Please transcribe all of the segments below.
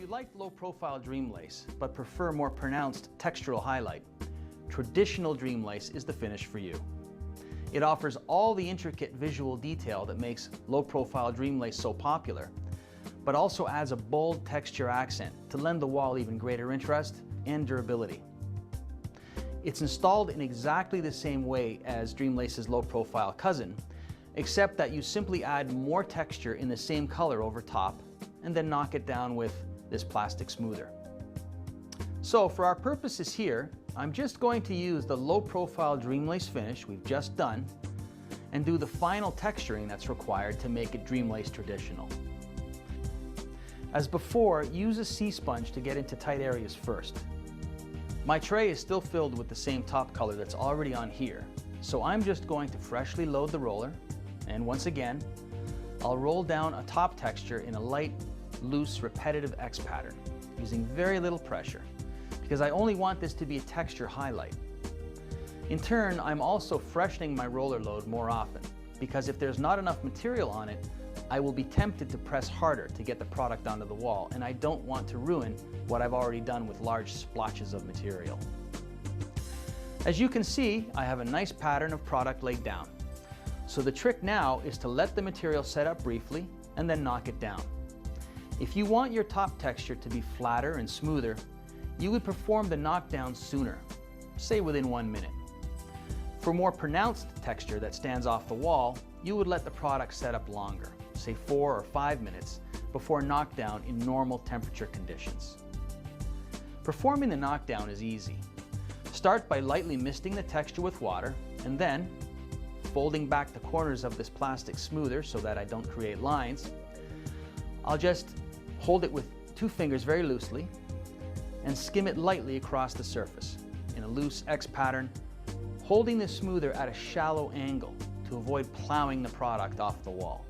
like low-profile dream lace, but prefer more pronounced textural highlight, traditional dream lace is the finish for you. It offers all the intricate visual detail that makes low-profile dream lace so popular, but also adds a bold texture accent to lend the wall even greater interest and durability. It's installed in exactly the same way as dream lace's low-profile cousin, except that you simply add more texture in the same color over top and then knock it down with this plastic smoother. So for our purposes here, I'm just going to use the low-profile dream lace finish we've just done and do the final texturing that's required to make it dream lace traditional. As before, use a C-sponge to get into tight areas first. My tray is still filled with the same top color that's already on here, so I'm just going to freshly load the roller, and once again, I'll roll down a top texture in a light, loose, repetitive X pattern, using very little pressure, because I only want this to be a texture highlight. In turn, I'm also freshening my roller load more often, because if there's not enough material on it, I will be tempted to press harder to get the product onto the wall, and I don't want to ruin what I've already done with large splotches of material. As you can see, I have a nice pattern of product laid down. So the trick now is to let the material set up briefly and then knock it down. If you want your top texture to be flatter and smoother, you would perform the knockdown sooner, say within 1 minute. For more pronounced texture that stands off the wall, you would let the product set up longer, say 4 or 5 minutes, before knockdown in normal temperature conditions. Performing the knockdown is easy. Start by lightly misting the texture with water, and then, folding back the corners of this plastic smoother so that I don't create lines, I'll just hold it with 2 fingers very loosely and skim it lightly across the surface in a loose X pattern, holding the smoother at a shallow angle to avoid plowing the product off the wall.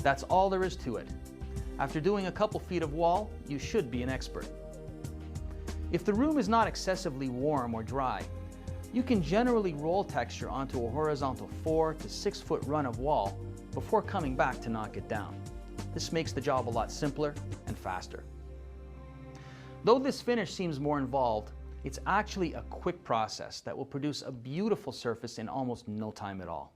That's all there is to it. After doing a couple feet of wall, you should be an expert. If the room is not excessively warm or dry, you can generally roll texture onto a horizontal 4 to 6 foot run of wall before coming back to knock it down. This makes the job a lot simpler and faster. Though this finish seems more involved, it's actually a quick process that will produce a beautiful surface in almost no time at all.